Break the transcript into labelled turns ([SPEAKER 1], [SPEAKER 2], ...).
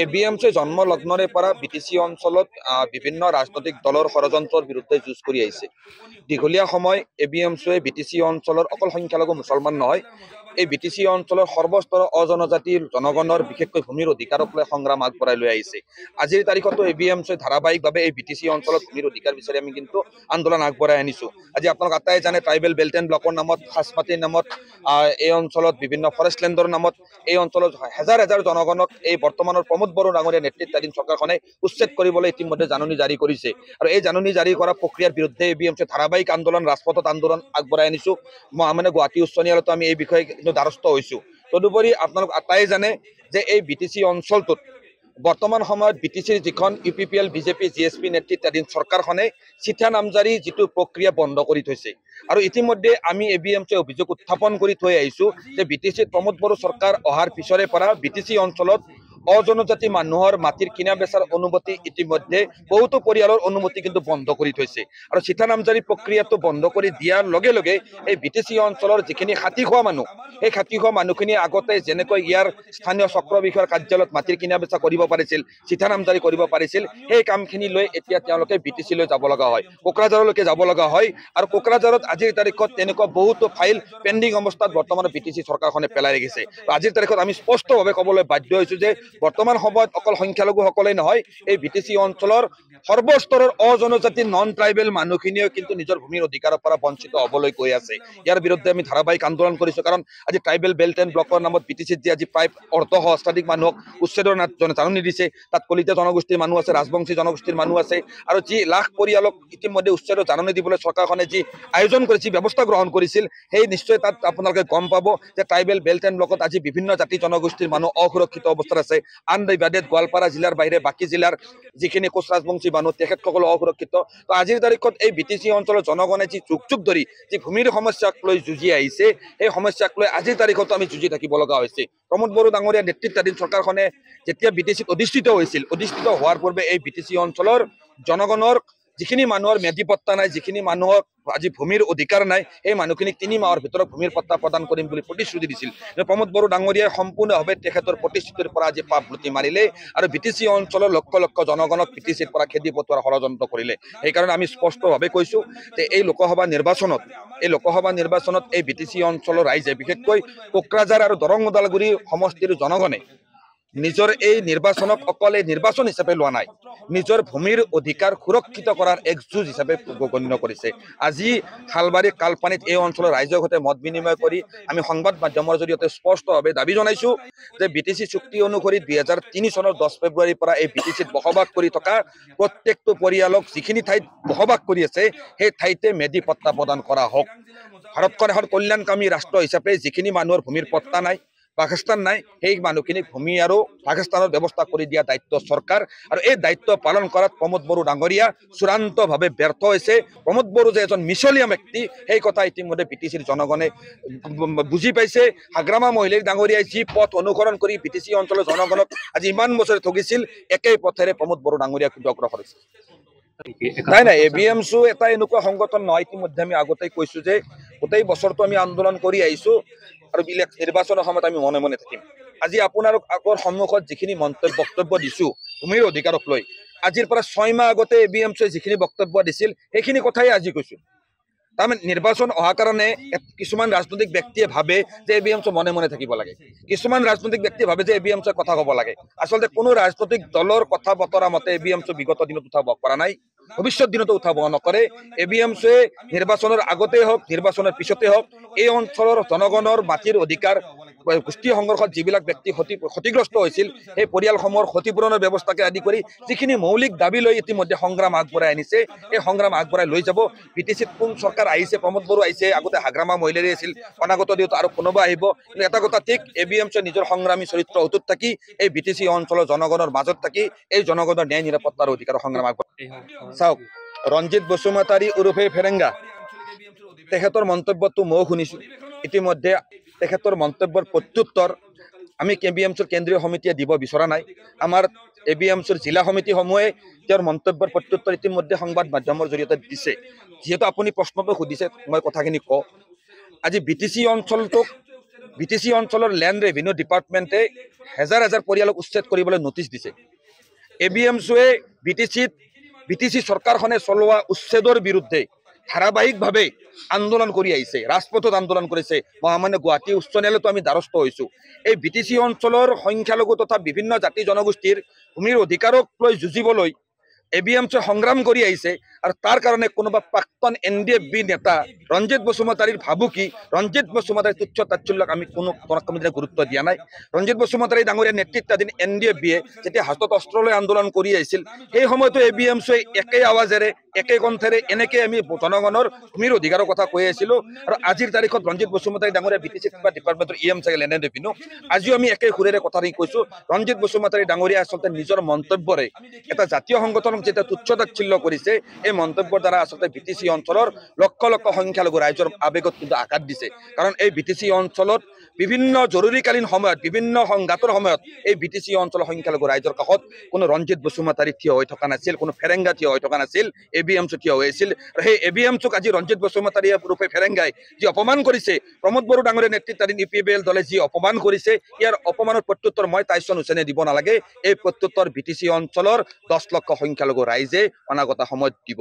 [SPEAKER 1] এবিএমচি জন্মলগ্নৰে পৰা বিটিচি অঞ্চলত বিভিন্ন ৰাজনৈতিক দলৰ ষড়যন্ত্ৰৰ বিৰুদ্ধে যুঁজ কৰি আহিছে। দীঘলীয়া সময় এবিএমচিয়ে বিটিচি অঞ্চলৰ অকল সংখ্যালঘু মুছলমান নহয়, এই বিটিচি অঞ্চলৰ সৰ্বস্তৰৰ অজনজাতিৰ জনগণৰ বিশেষকৈ ভূমিৰ অধিকাৰক লৈ সংগ্ৰাম আগবঢ়াই লৈ আহিছে। আজিৰ তাৰিখতো এবিএমচিয়ে ধাৰাবাহিকভাৱে এই বিটিচি অঞ্চলত ভূমিৰ অধিকাৰ বিচাৰি আমি কিন্তু আন্দোলন আগবঢ়াই আনিছো। আজি আপোনালোক আটাই জানে ট্ৰাইবেল বেল্ট এণ্ড ব্লকৰ নামত, সাজপাতিৰ নামত, এই অঞ্চলত বিভিন্ন ফৰেষ্টলেণ্ডৰ নামত এই অঞ্চলত হাজাৰ হাজাৰ জনগণক এই বৰ্তমানৰ প্ৰমোদ বড়ো ডাঙৰীয়া নেতৃত্বাধীন চৰকাৰখনে উচ্ছেদ কৰিবলৈ ইতিমধ্যে জাননী জাৰি কৰিছে। আৰু এই জাননী জাৰি কৰা প্ৰক্ৰিয়াৰ বিৰুদ্ধে এবিএমচিয়ে ধাৰাবাহিক আন্দোলন, ৰাজপথত আন্দোলন আগবঢ়াই আনিছো। মানে গুৱাহাটী উচ্চ ন্যায়ালয়তো আমি এই বিষয়ে কিন্তু দ্বাৰস্থ হৈছো। তদুপৰি আপোনালোক আটাই জানে যে এই বিটিচি অঞ্চলটোত বৰ্তমান সময়ত বিটিচিৰ যিখন UPPL বিজেপি GSP নেতৃত্বাধীন চৰকাৰখনে চিঠা নামজাৰি যিটো প্ৰক্ৰিয়া বন্ধ কৰি থৈছে। আৰু ইতিমধ্যে আমি এবিএমচিয়ে অভিযোগ উত্থাপন কৰি থৈ আহিছো যে বিটিচিত প্ৰমোদ বড়ো চৰকাৰ অহাৰ পিছৰে পৰা বিটিচি অঞ্চলত অজনজাতি মানুহৰ মাটিৰ কিনা বেচাৰ অনুমতি ইতিমধ্যে বহুতো পৰিয়ালৰ অনুমতি কিন্তু বন্ধ কৰি থৈছে। আৰু চিঠা নামজাৰি প্ৰক্ৰিয়াটো বন্ধ কৰি দিয়াৰ লগে লগে এই বিটিচি অঞ্চলৰ যিখিনি খাতি খোৱা মানুহ, এই খাতি খোৱা মানুহখিনি আগতে যেনেকৈ ইয়াৰ স্থানীয় চক্ৰ বিষয়াৰ কাৰ্যালয়ত মাটিৰ কিনা বেচা কৰিব পাৰিছিল, চিঠা নামজাৰি কৰিব পাৰিছিল, সেই কামখিনি লৈ এতিয়া তেওঁলোকে বিটিচিলৈ যাব লগা হয়, কোকৰাঝাৰলৈকে যাব লগা হয়। আৰু কোকৰাঝাৰত আজিৰ তাৰিখত তেনেকুৱা বহুতো ফাইল পেণ্ডিং অৱস্থাত বৰ্তমান বিটিচি চৰকাৰখনে পেলাই ৰাখিছে। আজিৰ তাৰিখত আমি স্পষ্টভাৱে ক'বলৈ বাধ্য হৈছো যে বৰ্তমান সময়ত অকল সংখ্যালঘুসকলেই নহয়, এই বিটিচি অঞ্চলৰ সৰ্বস্তৰৰ অজনজাতি নন ট্ৰাইবেল মানুহখিনিয়েও কিন্তু নিজৰ ভূমিৰ অধিকাৰৰ পৰা বঞ্চিত হ'বলৈ গৈ আছে। ইয়াৰ বিৰুদ্ধে আমি ধাৰাবাহিক আন্দোলন কৰিছো। কাৰণ আজি ট্ৰাইবেল বেল্ট এণ্ড ব্লকৰ নামত বিটিচিত যে আজি প্ৰায় অৰ্ধসহস্ৰাধিক মানুহক উচ্ছেদৰ জাননী দিছে, তাত কলিতা জনগোষ্ঠীৰ মানুহ আছে, ৰাজবংশী জনগোষ্ঠীৰ মানুহ আছে। আৰু যি লাখ পৰিয়ালক ইতিমধ্যে উচ্ছেদৰ জাননী দিবলৈ চৰকাৰখনে যি আয়োজন কৰিছে, ব্যৱস্থা গ্ৰহণ কৰিছিল, সেই নিশ্চয় তাত আপোনালোকে গম পাব যে ট্ৰাইবেল বেল্ট এণ্ড ব্লকত আজি বিভিন্ন জাতি জনগোষ্ঠীৰ মানুহ অসুৰক্ষিত অৱস্থাত আছে। আনডিভাইডেড গোৱালপাৰা জিলাৰ বাহিৰে বাকী জিলাৰ যিখিনি কোচ ৰাজবংশী মানুহ তেখেতসকলো অসুৰক্ষিত। তো আজিৰ তাৰিখত এই বিটিচি অঞ্চলৰ জনগণে যি যুগ যুগ ধৰি যি ভূমিৰ সমস্যাক লৈ যুঁজি আহিছে, সেই সমস্যাক লৈ আজিৰ তাৰিখতো আমি যুঁজি থাকিব লগা হৈছে। প্ৰমোদ বড়ো ডাঙৰীয়া নেতৃত্বাধীন চৰকাৰখনে যেতিয়া বিটিচিত অধিষ্ঠিত হৈছিল, অধিষ্ঠিত হোৱাৰ পূৰ্বে এই বিটিচি অঞ্চলৰ জনগণৰ যিখিনি মানুহৰ মেধি পট্টা নাই, যিখিনি মানুহৰ আজি ভূমিৰ অধিকাৰ নাই, এই মানুহখিনিক 3 মাহৰ ভিতৰত ভূমিৰ পট্টা প্ৰদান কৰিম বুলি প্ৰতিশ্ৰুতি দিছিল। প্ৰমোদ বড়ো ডাঙৰীয়াই সম্পূৰ্ণভাৱে তেখেতৰ প্ৰতিশ্ৰুতিৰ পৰা আজি পাপ লুটি মাৰিলে আৰু বিটিচি অঞ্চলৰ লক্ষ লক্ষ জনগণক বিটিচিৰ পৰা খেদি পঠোৱাৰ ষড়যন্ত্ৰ কৰিলে। সেইকাৰণে আমি স্পষ্টভাৱে কৈছো যে এই লোকসভা নিৰ্বাচনত এই বিটিচি অঞ্চলৰ ৰাইজে, বিশেষকৈ কোকৰাঝাৰ আৰু দৰং ওদালগুৰি সমষ্টিৰ জনগণে নিজৰ এই নিৰ্বাচনক অকল নিৰ্বাচন হিচাপে লোৱা নাই, নিজৰ ভূমিৰ অধিকাৰ সুৰক্ষিত কৰাৰ এক যুঁজ হিচাপে গণ্য কৰিছে। আজি শালবাৰী কালপানীত এই অঞ্চলৰ ৰাইজৰ সৈতে মত বিনিময় কৰি আমি সংবাদ মাধ্যমৰ জৰিয়তে স্পষ্টভাৱে দাবী জনাইছো যে বিটিচি চুক্তি অনুসৰি 2003 চনৰ 10 ফেব্ৰুৱাৰীৰ পৰা এই বিটিচিত বসবাস কৰি থকা প্ৰত্যেকটো পৰিয়ালক যিখিনি ঠাইত বসবাস কৰি আছে, সেই ঠাইতে মেধি পট্টা প্ৰদান কৰা হওক। ভাৰতখন এখন কল্যাণকামী ৰাষ্ট্ৰ হিচাপে যিখিনি মানুহৰ ভূমিৰ পট্টা নাই, বাসস্থান নাই, সেই মানুহখিনিক ভূমি আৰু বাসস্থানৰ ব্যৱস্থা কৰি দিয়া দায়িত্ব চৰকাৰ। আৰু এই দায়িত্ব পালন কৰাত প্ৰমোদ বড়ো ডাঙৰীয়া চূড়ান্তভাৱে ব্যৰ্থ হৈছে। প্ৰমোদ বড়ো যে এজন মিছলীয়া ব্যক্তি, সেই কথা ইতিমধ্যে বিটিচিৰ জনগণে বুজি পাইছে। হাগ্ৰামা মহিলাৰ ডাঙৰীয়াই যি পথ অনুসৰণ কৰি বিটিচি অঞ্চলৰ জনগণক আজি ইমান বছৰে ঠগিছিল, একেই পথেৰে প্ৰমোদ বড়ো ডাঙৰীয়া কিন্তু অগ্ৰসৰ হৈছে। নাই, এবিএমচি এটা এনেকুৱা সংগঠন নহয়। ইতিমধ্যে আমি আগতেই কৈছো যে গোটেই বছৰটো আমি আন্দোলন কৰি আহিছো আৰু নিৰ্বাচনৰ সময়ত আমি মনে মনে থাকিম। আজি আপোনালোক আগৰ সন্মুখত যিখিনি বক্তব্য দিছো ভূমিৰ অধিকাৰক লৈ, আজিৰ পৰা 6 মাহ আগতে এবিএমচিয়ে যিখিনি বক্তব্য দিছিল, সেইখিনি কথাই আজি কৈছো। তাৰমানে নিৰ্বাচন অহা কাৰণে কিছুমান ৰাজনৈতিক ব্যক্তিয়ে ভাবে যে এবিএমচি মনে মনে থাকিব লাগে, কিছুমান ৰাজনৈতিক ব্যক্তিয়ে ভাবে যে এবিএমচিয়ে কথা ক'ব লাগে। আচলতে কোনো ৰাজনৈতিক দলৰ কথা বতৰা মতে এবিএমচি বিগত দিনত উঠাব পৰা নাই, ভৱিষ্যত দিনতো উঠাব নকৰে। এবিএমচিয়ে নিৰ্বাচনৰ আগতেই হওক, নিৰ্বাচনৰ পিছতে হওক, এই অঞ্চলৰ জনগণৰ মাটিৰ অধিকাৰ, গোষ্ঠী সংঘৰ্ষত যিবিলাক ব্যক্তি ক্ষতিগ্ৰস্ত হৈছিল, সেই পৰিয়ালসমূহৰ ক্ষতিপূৰণৰ ব্যৱস্থাকে আদি কৰি যিখিনি মৌলিক দাবী লৈ ইতিমধ্যে সংগ্ৰাম আগবঢ়াই আনিছে, এই সংগ্ৰাম আগবঢ়াই লৈ যাব। বিটিচিত কোন চৰকাৰ আহিছে, প্ৰমোদ বড়ো আহিছে, আগতে হাগ্ৰামা মহিলাৰী আছিল, অনাগত দিনত আৰু কোনোবা আহিব। কিন্তু এটা কথা ঠিক, এবিএমচিয়ে নিজৰ সংগ্ৰামী চৰিত্ৰ অটুট থাকি এই বিটিচি অঞ্চলৰ জনগণৰ মাজত থাকি এই জনগণৰ ন্যায় নিৰাপত্তাৰ অধিকাৰৰ সংগ্ৰাম আগবঢ়াই। চাওক, ৰঞ্জিত বসুমতাৰী ওৰফে ফেৰেংগা, তেখেতৰ মন্তব্যটো ময়ো শুনিছো। ইতিমধ্যে তেখেতৰ মন্তব্যৰ প্ৰত্যুত্তৰ আমি এবিএমচিৰ কেন্দ্ৰীয় সমিতিয়ে দিব বিচৰা নাই। আমাৰ এবিএমচিৰ জিলা সমিতিসমূহে তেওঁৰ মন্তব্যৰ প্ৰত্যুত্তৰ ইতিমধ্যে সংবাদ মাধ্যমৰ জৰিয়তে দিছে। যিহেতু আপুনি প্ৰশ্নটো সুধিছে, মই কথাখিনি কওঁ। আজি বিটিচি অঞ্চলটোক BTC অঞ্চলৰ লেণ্ড ৰেভিনিউ ডিপাৰ্টমেণ্টে হাজাৰ হাজাৰ পৰিয়ালক উচ্ছেদ কৰিবলৈ নটিচ দিছে। ABMCয়ে BTC চৰকাৰখনে চলোৱা উচ্ছেদৰ বিৰুদ্ধে ধাৰাবাহিকভাৱে আন্দোলন কৰি আহিছে, ৰাজপথত আন্দোলন কৰিছে। মহামান্য গুৱাহাটী উচ্চ ন্যায়ালয়তো আমি দ্বাৰস্থ হৈছোঁ। এই BTC অঞ্চলৰ সংখ্যালঘু তথা বিভিন্ন জাতি জনগোষ্ঠীৰ ভূমিৰ অধিকাৰক লৈ যুঁজিবলৈ ABMCয়ে সংগ্ৰাম কৰি আহিছে। আৰু তাৰ কাৰণে কোনোবা প্ৰাক্তন NDFB নেতা ৰঞ্জিত বসুমতাৰীৰ ভাবুকি, ৰঞ্জিত বসুমতাৰীৰ তুচ্ছ তাচ্ছল্যক আমি কোনো গুৰুত্ব দিয়া নাই। ৰঞ্জিত বসুমতাৰী ডাঙৰীয়া নেতৃত্বাধীন NDFBয়ে যেতিয়া হাতত অস্ত্ৰ লৈ আন্দোলন কৰি আহিছিল, সেই সময়তো ABMCয়ে একেই আৱাজেৰে একে কণ্ঠেৰে এনেকৈ আমি জনগণৰ ভূমিৰ অধিকাৰৰ কথা কৈ আছিলোঁ। আৰু আজিৰ তাৰিখত ৰঞ্জিত বসুমতাৰী ডাঙৰীয়া BTC ডিপাৰ্টমেণ্টৰ EM চাগে লেণ্ড ৰেভিনিউ, আজিও আমি একে সুৰেৰে কথাটি কৈছোঁ। ৰঞ্জিত বসুমতাৰী ডাঙৰীয়া আচলতে নিজৰ মন্তব্যৰে এটা জাতীয় সংগঠনক যেতিয়া তুচ্ছ তাচ্ছিল্য কৰিছে, এই মন্তব্যৰ দ্বাৰা আচলতে BTC অঞ্চলৰ লক্ষ লক্ষ সংখ্যালঘু ৰাইজৰ আৱেগত কিন্তু আঘাত দিছে। কাৰণ এই BTC অঞ্চলত বিভিন্ন জৰুৰীকালীন সময়ত, বিভিন্ন সংঘাতৰ সময়ত এই BTC অঞ্চলৰ সংখ্যালঘু ৰাইজৰ কাষত কোনো ৰঞ্জিত বসুমতাৰী থিয় হৈ থকা নাছিল, কোনো ফেৰেংগা থিয় হৈ থকা নাছিল, ABMC থিয় হৈ আছিল। আৰু সেই ABMCক আজি ৰঞ্জিত বসুমতাৰী ৰূপে ফেৰেংগাই যি অপমান কৰিছে, প্ৰমোদ বড়ো ডাঙৰীয়া নেতৃত্বাধীন UPBL দলে যি অপমান কৰিছে, ইয়াৰ অপমানৰ প্ৰত্যুত্তৰ মই টাইছন হুছেইনে দিব নালাগে, এই প্ৰত্যুত্তৰ BTC অঞ্চলৰ 10 লক্ষ সংখ্যালঘু ৰাইজে অনাগত সময়ত দিব।